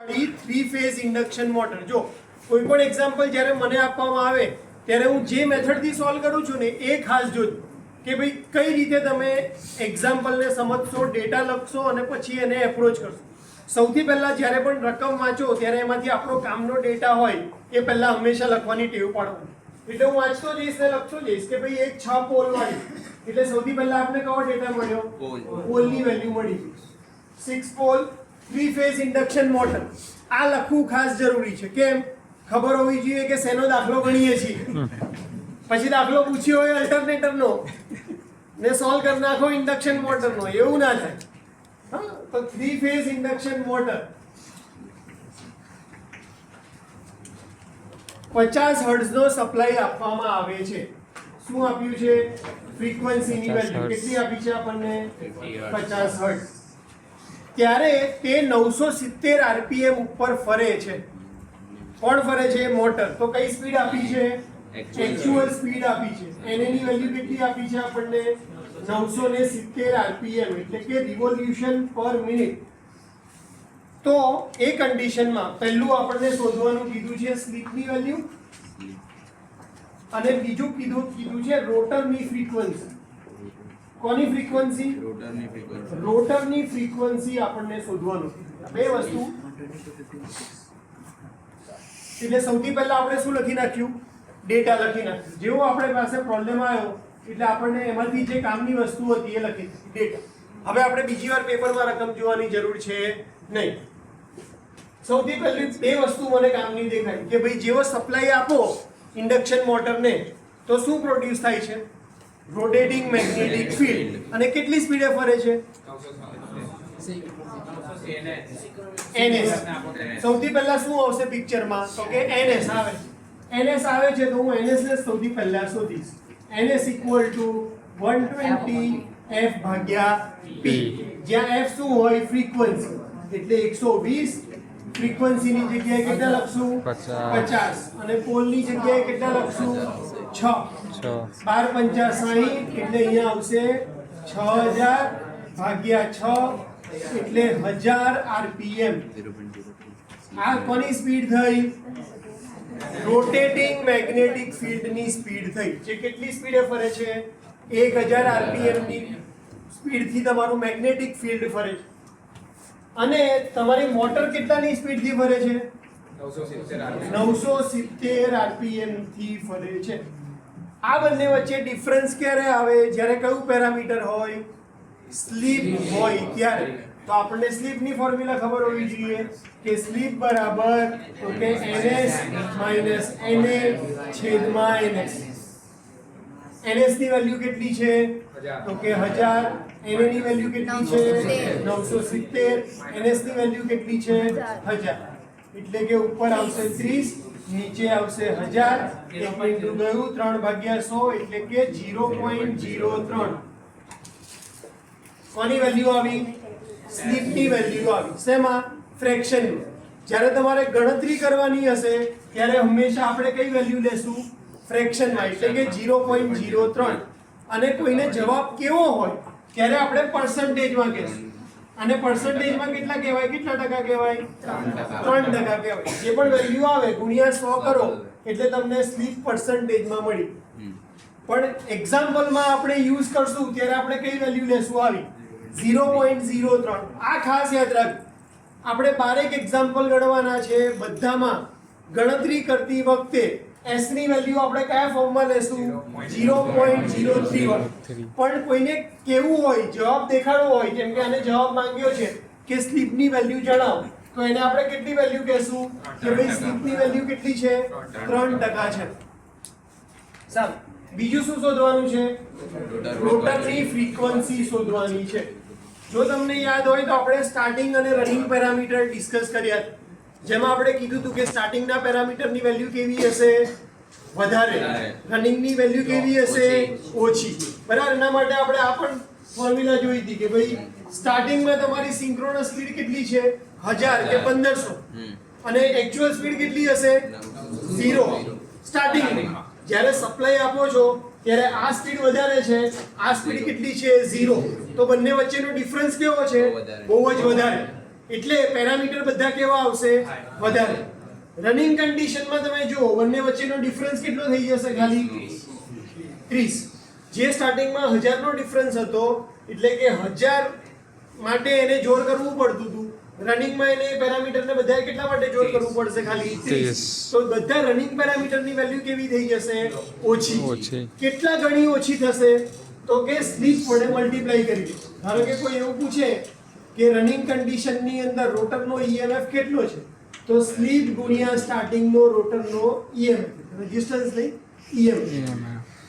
Three phase induction motor. જો કોઈ પણ એક્ઝામ્પલ જ્યારે મને આપવામાં આવે ત્યારે હું જે મેથડથી સોલ્વ કરું છું ને એ ખાસ જોજો કે ભાઈ કઈ રીતે તમે એક્ઝામ્પલને સમજશો, ડેટા લખશો અને પછી એને એપ્રોચ કરશો. સૌથી પહેલા જ્યારે પણ રકમ વાંચો ત્યારે એમાંથી આપણો કામનો ડેટા હોય એ પહેલા હંમેશા લખવાની ટેવ પાડવાની. એટલે હું વાંચતો જઈશ ને લખતો જઈશ કે ભાઈ એક 6 પોલ વાળી, એટલે સૌથી પહેલા આપણે કયો ડેટા મળ્યો? પોલની વેલ્યુ મળી. 6 પોલ 3 ફેઝ ઇન્ડક્શન મોટર. આ લખવું ખાસ જરૂરી છે. કેમ? ખબર હોવી જોઈએ કે શેનો દાખલો ગણીએ છીએ. પછી દાખલો પૂછ્યો હોય અલ્ટરનેટરનો ને સોલ્વ કરી નાખો ઇન્ડક્શન મોટરનો, એવું ના થાય. હા, તો 3 ફેઝ ઇન્ડક્શન મોટર 50 હર્ટ્ઝનો સપ્લાય આપવામાં આવે છે. શું આપ્યું છે? ફ્રીક્વન્સીની વેલ્યુ કેટલી આપી છે આપણને? 50 હર્ટ્ઝ. ત્યારે તે 970 આરપીએમ ઉપર ફરે છે. કોણ ફરે છે? મોટર. તો કઈ સ્પીડ આપી છે? એક્ચ્યુઅલ સ્પીડ આપી છે. એની વેલ્યુ કેટલી આપી છે આપણને? 970 આરપીએમ, એટલે કે રિવોલ્યુશન પર મિનિટ. તો એ કન્ડિશનમાં પહેલું આપણને શોધવાનું કીધું છે સ્લીપની વેલ્યુ, અને બીજું કીધું છે રોટરની ફ્રીક્વન્સી. કોની ફ્રીક્વન્સી? રોટરની ફ્રીક્વન્સી આપણને શોધવાનું. બે વસ્તુ. એટલે સૌથી પહેલા આપણે શું લખી નાખ્યું? ડેટા લખી નાખ્યું. જેવો આપણે પાસે પ્રોબ્લેમ આવ્યો એટલે આપણને એમાંથી જે કામની વસ્તુ હતી એ લખી ડેટા. હવે આપણે બીજી વાર પેપરમાં રકમ જોવાની જરૂર છે નહીં. સૌથી પહેલી બે વસ્તુ મને કામની દેખાય કે ભાઈ જેવો સપ્લાય આપો ઇન્ડક્શન મોટરને તો શું પ્રોડ્યુસ થાય છે? Rotating magnetic field. અને કેટલી સ્પીડે ફરે છે? ns. સૌથી પહેલા શું આવશે પિક્ચરમાં? તો કે ns આવે. ns આવે છે તો હું ns ને સૌથી પહેલા શોધીશ. ns ઇક્વલ ટુ 120 f ભાગ્યા p, જ્યાં f શું હોય? ફ્રીક્વન્સી. એટલે 120 ફ્રીક્વન્સીની જગ્યાએ કેટલા લખશું? 50. અને પોલની જગ્યાએ કેટલા લખશું? 6. 12 5 60, એટલે અહીંયા આવશે 6000 ભાગ્યા 6, એટલે 1000 આરપીએમ. આ કોની સ્પીડ થઈ? રોટેટિંગ મેગ્નેટિક ફિલ્ડની સ્પીડ થઈ. જે કેટલી સ્પીડે ફરે છે? 1000 આરપીએમ ની સ્પીડથી તમારું મેગ્નેટિક ફિલ્ડ ફરે છે. અને તમારી મોટર કેટલાની સ્પીડથી ફરે છે? 970 આરપીએમ થી ફરે છે. આ બંને વચ્ચે ડિફરન્સ ક્યારે આવે? જ્યારે કયું પેરામીટર હોય? સ્લીપ હોય ત્યારે. તો આપણને સ્લીપની ફોર્મ્યુલા ખબર હોવી જોઈએ કે સ્લીપ બરાબર તો કે ns માઈનસ na છેદમાં ns. ns ની વેલ્યુ કેટલી છે? તો કે 1000. na ની વેલ્યુ કેટલી છે? 970. ns ની વેલ્યુ કેટલી છે? 1000. એટલે કે ઉપર આવશે 30, નીચે આવશે 1000. 1 મિનિટ ગયું, 3/100, એટલે કે 0.03. કોની વેલ્યુ આવી? સ્લીપની વેલ્યુ આવી. શેમાં? ફ્રેક્શનની. જ્યારે તમારે ગણતરી કરવાની હશે ત્યારે હંમેશા આપણે કઈ વેલ્યુ લેશું? ફ્રેક્શનમાં, એટલે કે 0.03. અને કોઈને જવાબ કેવો હોય ત્યારે આપણે પર્સન્ટેજમાં કહેશું. અને પર્સન્ટેજમાં કેટલા કહેવાય? કેટલા ટકા કહેવાય? 3% કહેવાય. જે પણ વેલ્યુ આવે ગુણ્યા 100 કરો એટલે તમને સ્લીપ પર્સન્ટેજમાં મળી. પણ એક્ઝામ્પલમાં આપણે યુઝ કરશું ત્યારે આપણે કઈ વેલ્યુ લેશું? આવી 0.03. આ ખાસ યાદ રાખજો. આપણે 12 એક્ઝામ્પલ ગણવાના છે. બધામાં ગણતરી કરતી વખતે s ની વેલ્યુ આપણે કયા ફોર્મમાં લેશું? 0.031. પણ કોઈને કેવું હોય, જવાબ દેખાડવો હોય, જેમ કે આને જવાબ માંગ્યો છે કે સ્લીપની વેલ્યુ જણાવો, તો એને આપણે કેટલી વેલ્યુ કહેશું? કે ભાઈ સ્લીપની વેલ્યુ કેટલી છે? 3% છે. સારું, બીજું શું શોધવાનું છે? રોટરની ફ્રીક્વન્સી શોધવાની છે. જો તમને યાદ હોય તો આપણે સ્ટાર્ટિંગ અને રનિંગ પેરામીટર ડિસ્કસ કર્યા, જેમાં આપણે કીધું હતું કે સ્ટાર્ટિંગના પેરામીટરની વેલ્યુ કેવી હશે? વધારે. રનિંગની વેલ્યુ કેવી હશે? ઓછી. બરાબર. એના માટે આપણે આ પણ ફોર્મ્યુલા જોઈ હતી કે ભાઈ સ્ટાર્ટિંગમાં તમારી સિંક્રોનસ સ્પીડ કેટલી છે? 1000 કે 1500. અને એક્ચ્યુઅલ સ્પીડ કેટલી હશે? 0 સ્ટાર્ટિંગ. જ્યારે સપ્લાય આપો છો ત્યારે આ સ્પીડ વધારે છે, આ સ્પીડ કેટલી છે? 0. તો બંને વચ્ચેનો ડિફરન્સ કેવો છે? બહુ જ વધારે. એટલે પેરામીટર બધા કેવા આવશે? વધારે. રનિંગ કન્ડિશનમાં તમે જુઓ બંને વચ્ચેનો ડિફરન્સ કેટલો થઈ જશે? ખાલી 30. જે સ્ટાર્ટિંગમાં 1000 નો ડિફરન્સ હતો એટલે કે 1000 માટે એને જોડ કરવું પડતું હતું, રનિંગમાં એને પેરામીટરને બધા કેટલા માટે જોડ કરવું પડશે? ખાલી 30. તો બધા રનિંગ પેરામીટરની વેલ્યુ કેવી થઈ જશે? ઓછી. કેટલા ગણી ઓછી થશે? તો કે સ્લીપ વડે મલ્ટીપ્લાય કરી. ધારો કે કોઈ એવું પૂછે કે રનિંગ કન્ડિશનની અંદર રોટરનો EMF કેટલો છે, તો સ્લીપ ગુણ્યા સ્ટાર્ટિંગનો રોટરનો EMF, રેઝિસ્ટન્સ નહીં EMF.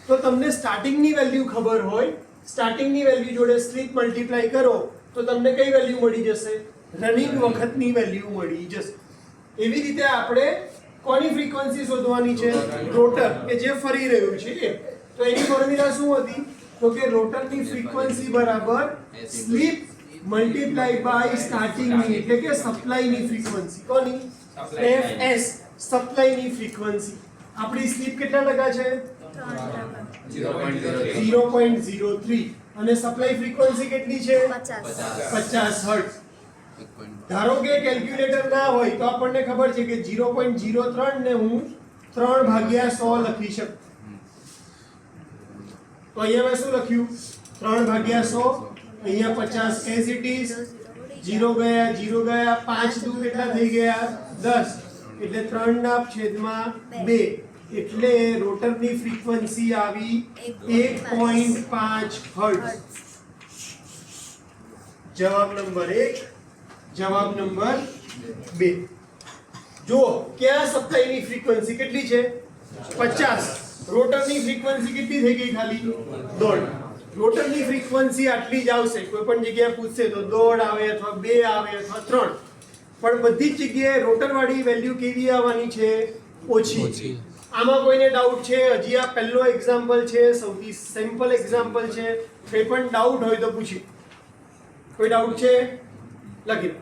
તો તમને સ્ટાર્ટિંગની વેલ્યુ ખબર હોય, સ્ટાર્ટિંગની વેલ્યુ જોડે સ્લીપ મલ્ટીપ્લાય કરો તો તમને કઈ વેલ્યુ મળી જશે? રનિંગ વખતની વેલ્યુ મળી જશે. એવી રીતે આપણે કોની ફ્રીક્વન્સી શોધવાની છે? રોટર કે જે ફરી રહ્યું છે એ. તો એની ફોર્મ્યુલા શું હતી? તો કે રોટરની ફ્રીક્વન્સી બરાબર સ્લીપ મલ્ટીપ્લાય બાય સ્ટાર્ટિંગની એટલે કે સપ્લાયની ફ્રીક્વન્સી. કોની? fs, સપ્લાયની ફ્રીક્વન્સી. આપણી સ્લીપ કેટલા ટકા છે? 0.03. અને સપ્લાય ફ્રીક્વન્સી કેટલી છે? 50 હર્ટ્ઝ. ધારો કે કેલ્ક્યુલેટર ના હોય તો આપણને ખબર છે કે 0.03 ને હું 3/100 લખી શકું. તો અહીંયા મેં શું લખ્યું? 3/100. અહીંયા 50 એઝ ઇટ ઇઝ. 0 ગયા 5 દુ કેટલા થઈ ગયા? 10. એટલે 3/2. એટલે રોટરની ફ્રીક્વન્સી આવી 1.5 હર્ટ્ઝ. જવાબ નંબર 1. જવાબ નંબર 2. જો ક્યાં સપ્લાયની ફ્રીક્વન્સી કેટલી છે? 50. રોટરની ફ્રીક્વન્સી કેટલી થઈ ગઈ? ખાલી 1.5. રોટરની ફ્રીક્વન્સી આટલી જ આવશે. કોઈ પણ જગ્યાએ પૂછશે તો 1.5 આવે અથવા 2 આવે અથવા 3. પણ બધી જ જગ્યાએ રોટર વાળી વેલ્યુ કેવી આવવાની છે? ઓછી. આમાં કોઈને ડાઉટ છે? હજી આ પહેલો એક્ઝામ્પલ છે, સૌથી સિમ્પલ એક્ઝામ્પલ છે. કોઈ પણ ડાઉટ હોય તો પૂછી. કોઈ ડાઉટ છે? લખી લો.